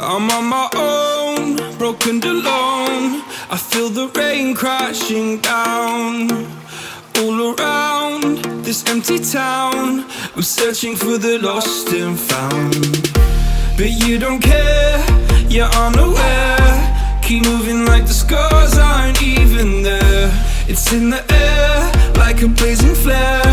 I'm on my own, broken and alone. I feel the rain crashing down all around this empty town. I'm searching for the lost and found, but you don't care, you're unaware. Keep moving like the scars aren't even there. It's in the air like a blazing flare.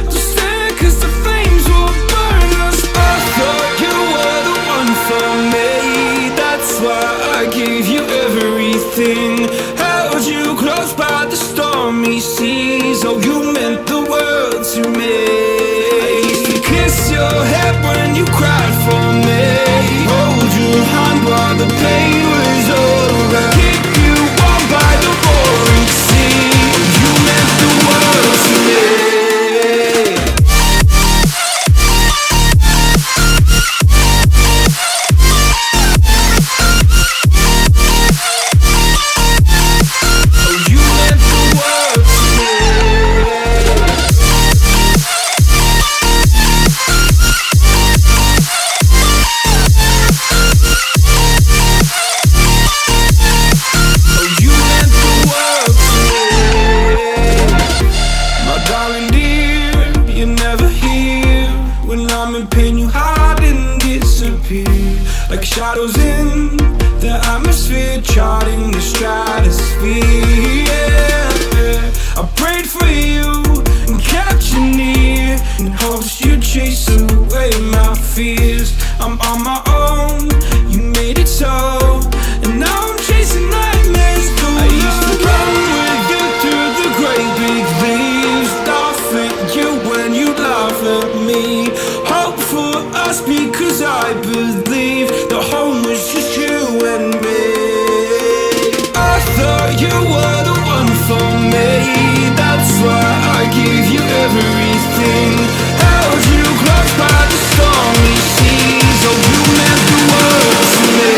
Don't stare cause the flames will burn us. I thought you were the one for me, that's why I gave you everything. Held you close by the stormy seas. Oh, you meant the world to me. I used to kiss your head when you cried for me, hold your hand while the pain was over, keep you warm by the roaring sea. You meant the world to me. Like shadows in the atmosphere, charting the stratosphere. Yeah. I prayed for you and kept you near in hopes you'd chase away my fears. I'm on my own, you made it so, and now I'm chasing nightmares through. I used to run with you through the great big leaves, laugh at you when you laugh at me. Hope for us because I believe the home was just you and me. I thought you were the one for me, that's why I gave you everything. Held you close by the stormy seas. Oh, you meant the world to me.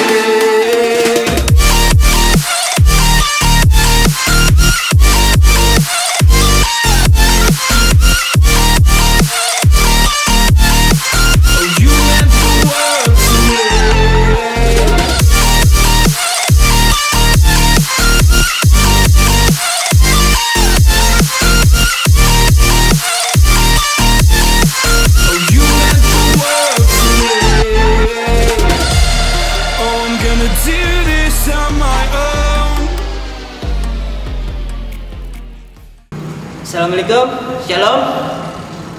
Assalamualaikum, shalom.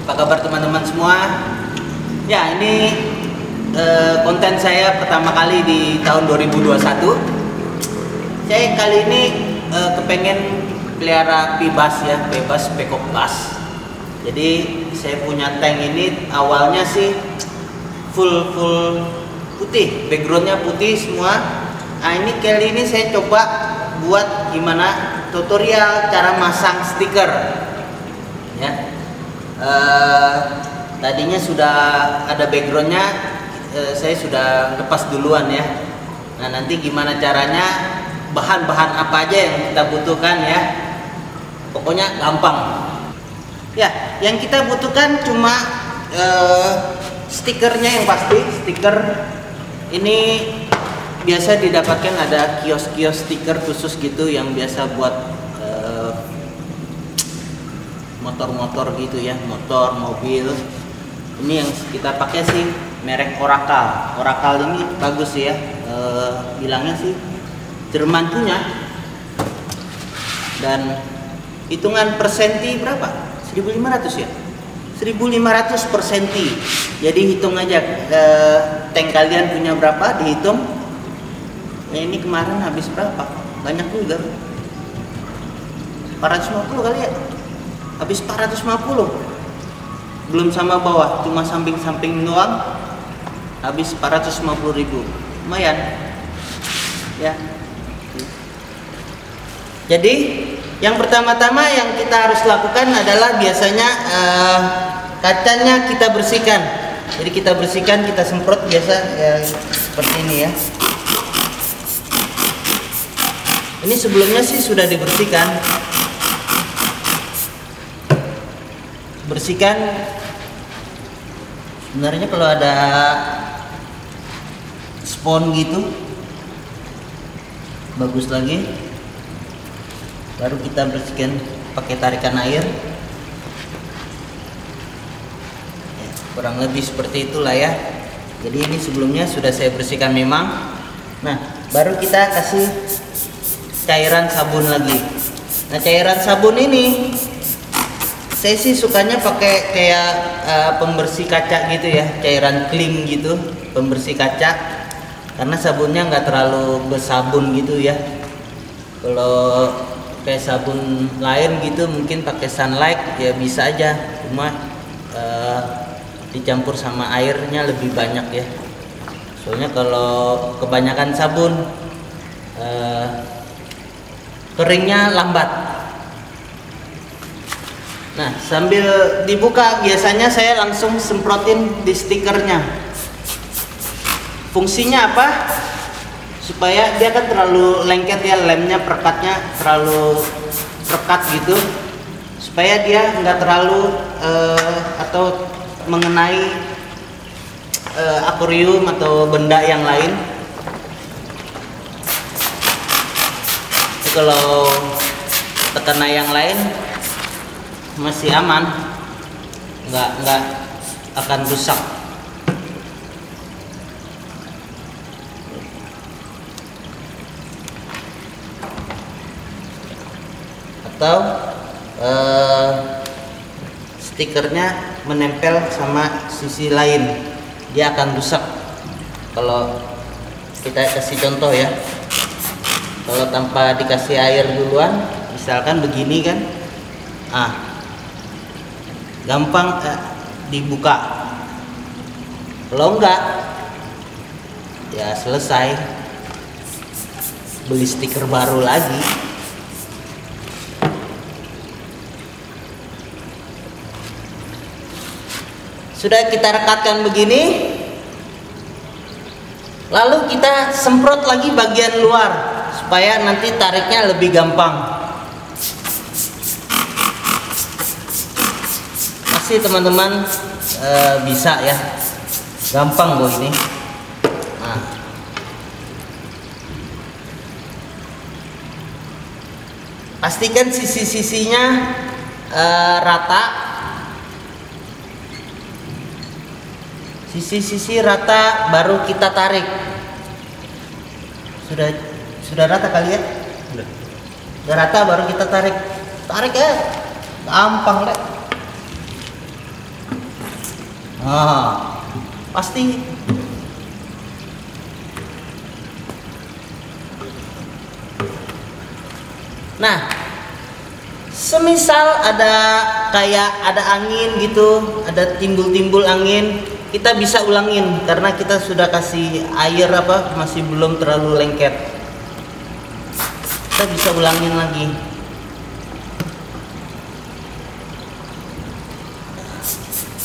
Apa kabar teman-teman semua? Ya, ini konten saya pertama kali di tahun 2021. Saya kali ini kepengen pelihara bebas ya, bebas pekok bass. Jadi saya punya tank ini awalnya sih full putih, backgroundnya putih semua. Nah, ini kali ini saya coba buat gimana tutorial cara masang stiker ya. Tadinya sudah ada backgroundnya, saya sudah lepas duluan ya. Nah, nanti gimana caranya, bahan-bahan apa aja yang kita butuhkan ya, pokoknya gampang ya. Yang kita butuhkan cuma stikernya, yang pasti stiker ini biasa didapatkan, ada kios-kios stiker khusus gitu yang biasa buat motor-motor gitu ya, motor, mobil. Ini yang kita pakai sih merek Oracle. Oracle ini bagus ya, bilangnya sih Jerman punya. Dan hitungan per senti berapa? 1.500 ya? 1.500 per senti. Jadi hitung aja tank kalian punya berapa, dihitung. Ya, ini kemarin habis berapa? Banyak juga. 450 kali ya? Habis 450. Belum sama bawah, cuma samping-samping doang. Habis 450.000. Lumayan. Ya. Jadi, yang pertama-tama yang kita harus lakukan adalah biasanya kacanya kita bersihkan. Jadi kita bersihkan, kita semprot biasa ya, seperti ini ya. Ini sebelumnya sih sudah dibersihkan. Bersihkan. Sebenarnya kalau ada spons gitu, bagus lagi. Baru kita bersihkan pakai tarikan air. Ya, kurang lebih seperti itulah ya. Jadi ini sebelumnya sudah saya bersihkan memang. Nah, baru kita kasih cairan sabun lagi. Nah, cairan sabun ini saya sih sukanya pakai kayak pembersih kaca gitu ya, cairan clean gitu, pembersih kaca, karena sabunnya nggak terlalu bersabun gitu ya. Kalau kayak sabun lain gitu mungkin pakai Sunlight ya bisa aja, cuma dicampur sama airnya lebih banyak ya. Soalnya kalau kebanyakan sabun keringnya lambat. Nah, sambil dibuka biasanya saya langsung semprotin di stikernya. Fungsinya apa? Supaya dia kan terlalu lengket ya, lemnya, perekatnya terlalu pekat gitu, supaya dia nggak terlalu atau mengenai akuarium atau benda yang lain. Jadi kalau terkena yang lain masih aman, nggak akan rusak. Atau stikernya menempel sama sisi lain, dia akan rusak. Kalau kita kasih contoh ya, kalau tanpa dikasih air duluan, misalkan begini kan, gampang dibuka. Kalau enggak ya selesai, beli stiker baru lagi. Sudah kita rekatkan begini, lalu kita semprot lagi bagian luar supaya nanti tariknya lebih gampang. Teman-teman bisa ya, gampang kok ini. Nah, pastikan sisi-sisinya rata, sisi-sisi rata, baru kita tarik. Sudah rata kali ya? Sudah rata baru kita tarik ya, gampang deh. Pasti. Nah, semisal ada angin gitu, ada timbul-timbul angin, kita bisa ulangin karena kita sudah kasih air masih belum terlalu lengket. Kita bisa ulangin lagi.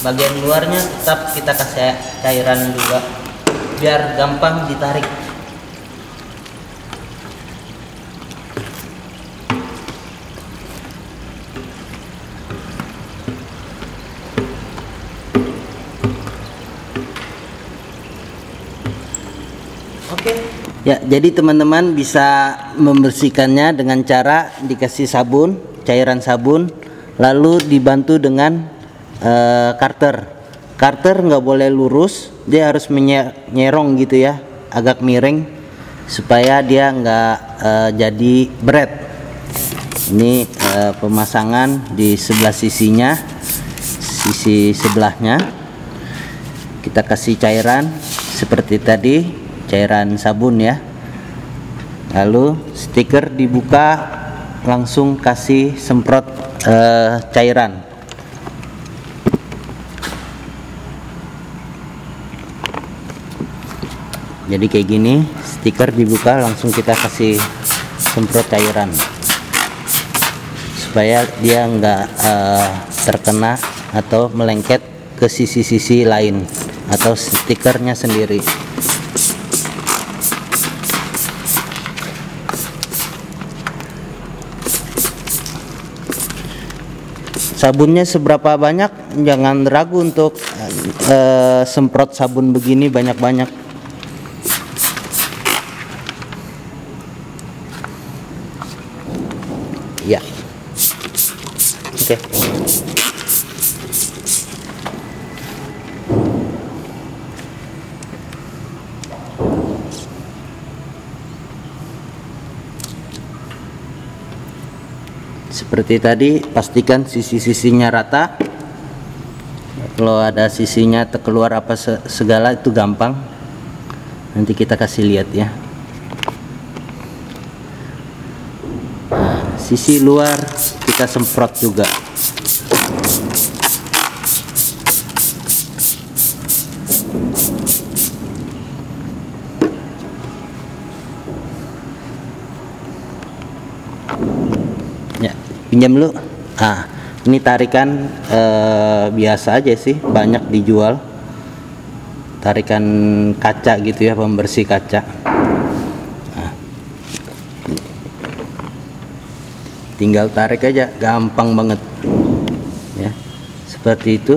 Bagian luarnya tetap kita kasih cairan juga biar gampang ditarik. Oke. Ya, jadi teman-teman bisa membersihkannya dengan cara dikasih sabun, cairan sabun, lalu dibantu dengan Karter nggak boleh lurus, dia harus menyerong gitu ya, agak miring supaya dia nggak jadi berat. Ini pemasangan di sebelah sisinya, sisi sebelahnya kita kasih cairan seperti tadi, cairan sabun ya. Lalu stiker dibuka, langsung kasih semprot cairan. Jadi kayak gini, stiker dibuka, langsung kita kasih semprot cairan supaya dia nggak terkena atau melengket ke sisi-sisi lain atau stikernya sendiri. Sabunnya seberapa banyak, jangan ragu untuk semprot sabun begini banyak-banyak. Oke. Seperti tadi, pastikan sisi-sisinya rata. Kalau ada sisinya terkeluar apa segala itu gampang. Nanti kita kasih lihat ya. Nah, sisi luar kita semprot juga. Ya, pinjam dulu. Ini tarikan biasa aja sih, banyak dijual. Tarikan kaca gitu ya, pembersih kaca. Tinggal tarik aja, gampang banget ya, seperti itu.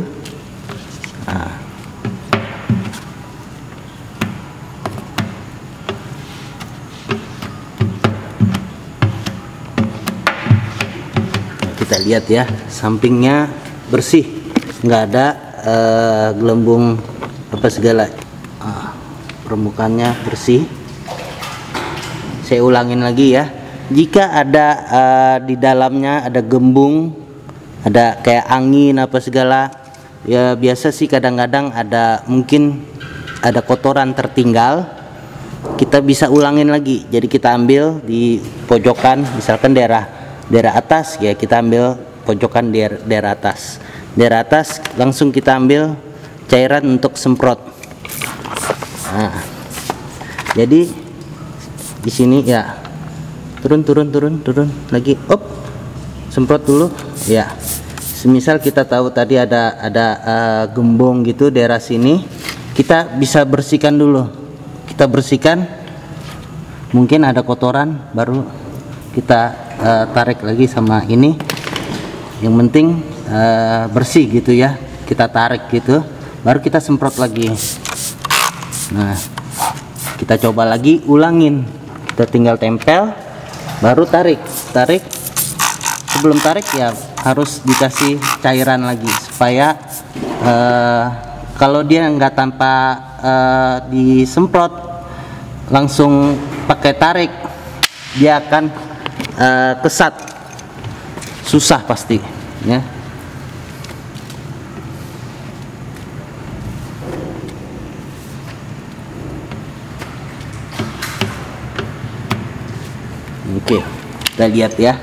Kita lihat ya, sampingnya bersih, nggak ada gelembung apa segala. Permukaannya bersih. Saya ulangin lagi ya, jika ada di dalamnya ada gembung, ada kayak angin apa segala ya, biasa sih kadang-kadang ada, mungkin ada kotoran tertinggal, kita bisa ulangin lagi. Jadi kita ambil di pojokan, misalkan daerah atas ya, kita ambil pojokan daerah atas, langsung kita ambil cairan untuk semprot. Nah, jadi di sini ya, turun lagi, semprot dulu ya. Semisal kita tahu tadi ada gembung gitu daerah sini, kita bisa bersihkan dulu. Kita bersihkan, mungkin ada kotoran, baru kita tarik lagi sama ini. Yang penting bersih gitu ya, kita tarik gitu, baru kita semprot lagi. Nah, kita coba lagi, ulangin. Kita tinggal tempel, baru tarik. Sebelum tarik ya harus dikasih cairan lagi, supaya kalau dia nggak tanpa disemprot, langsung pakai tarik, dia akan kesat, susah pasti ya. Oke, kita lihat ya.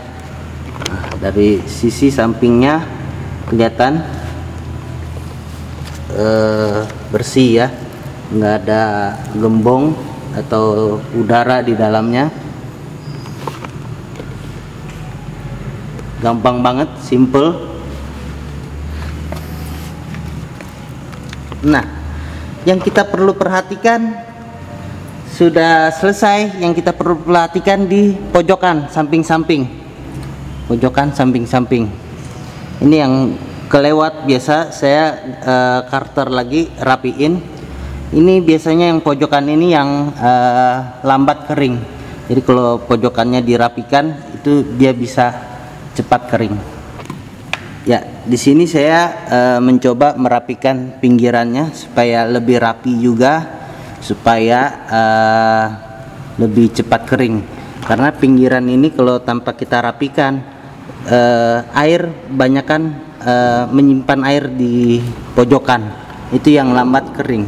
Dari sisi sampingnya kelihatan bersih ya, nggak ada gembong atau udara di dalamnya. Gampang banget, simple. Nah, yang kita perlu perhatikan sudah selesai. Yang kita perlu perhatikan di pojokan samping-samping, ini yang kelewat. Biasa saya karter lagi, rapiin. Ini biasanya yang pojokan ini yang lambat kering. Jadi kalau pojokannya dirapikan, itu dia bisa cepat kering. Ya, di sini saya mencoba merapikan pinggirannya supaya lebih rapi juga, supaya lebih cepat kering. Karena pinggiran ini kalau tanpa kita rapikan, air banyakkan menyimpan air di pojokan, itu yang lambat kering.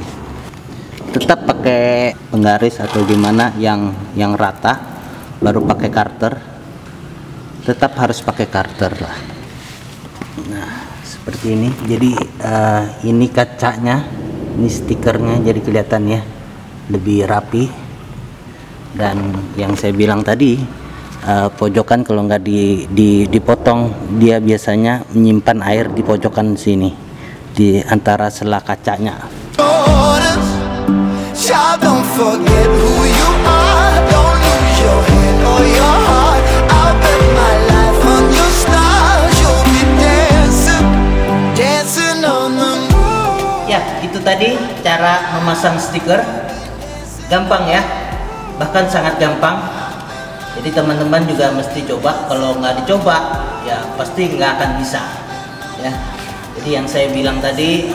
Tetap pakai penggaris atau gimana yang rata, baru pakai karter. Tetap harus pakai karter lah. Nah, seperti ini. Jadi ini kacanya, ini stikernya, jadi kelihatan ya, lebih rapi. Dan yang saya bilang tadi, pojokan kalau nggak dipotong, dia biasanya menyimpan air di pojokan sini, di antara sela kacanya. Ya, itu tadi cara memasang stiker. Gampang ya, bahkan sangat gampang. Jadi teman-teman juga mesti coba. Kalau nggak dicoba ya pasti nggak akan bisa ya. Jadi yang saya bilang tadi,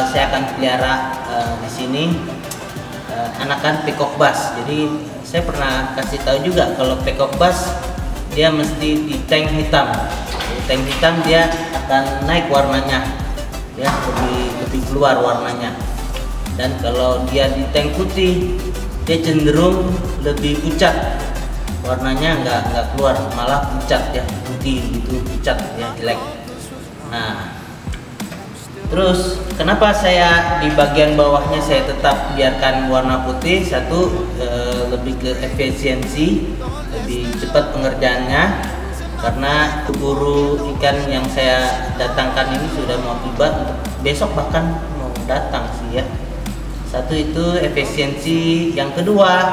saya akan pelihara di sini anakan peacock bass. Jadi saya pernah kasih tahu juga kalau peacock bass dia mesti di tank hitam. Di tank hitam dia akan naik warnanya ya, lebih keluar warnanya. Dan kalau dia di tank putih dia cenderung lebih pucat, warnanya nggak keluar, malah pucat ya, putih gitu, pucat ya, jelek. Nah, terus kenapa saya di bagian bawahnya saya tetap biarkan warna putih? Satu, lebih ke efisiensi, lebih cepat pengerjaannya, karena keburu ikan yang saya datangkan ini sudah mau tiba, besok bahkan mau datang sih ya. Satu itu efisiensi, yang kedua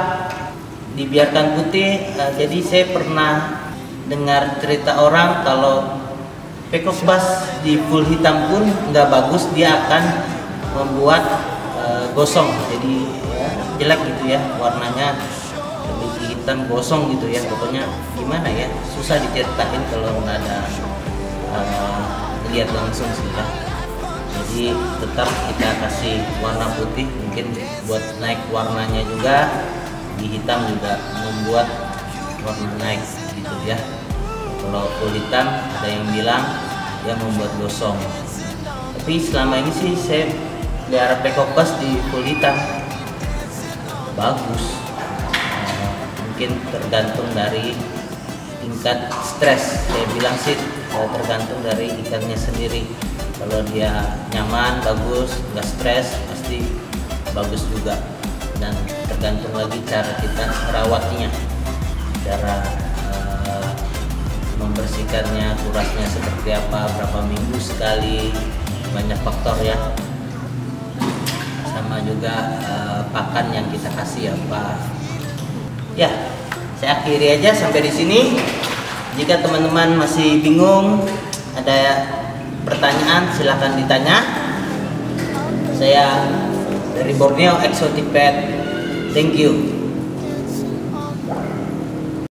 dibiarkan putih. Jadi saya pernah dengar cerita orang kalau peacock bass di full hitam pun nggak bagus, dia akan membuat gosong, jadi ya, jelek gitu ya, warnanya lebih hitam gosong gitu ya. Pokoknya gimana ya, susah diceritain kalau nggak ada lihat langsung sih ya. Jadi tetap kita kasih warna putih, mungkin buat naik warnanya juga, di hitam juga membuat warna naik gitu ya. Kalau full hitam ada yang bilang dia membuat gosong, tapi selama ini sih saya pelihara peacock bass di full hitam bagus. Mungkin tergantung dari tingkat stres, saya bilang sih tergantung dari ikannya sendiri. Kalau dia nyaman, bagus, nggak stres, pasti bagus juga. Dan tergantung lagi cara kita merawatnya, cara membersihkannya, kurasnya seperti apa, berapa minggu sekali, banyak faktor ya. Sama juga pakan yang kita kasih apa. Ya, saya akhiri aja sampai di sini. Jika teman-teman masih bingung, ada pertanyaan silahkan ditanya. Saya dari Borneo Exotic Pet. Thank you.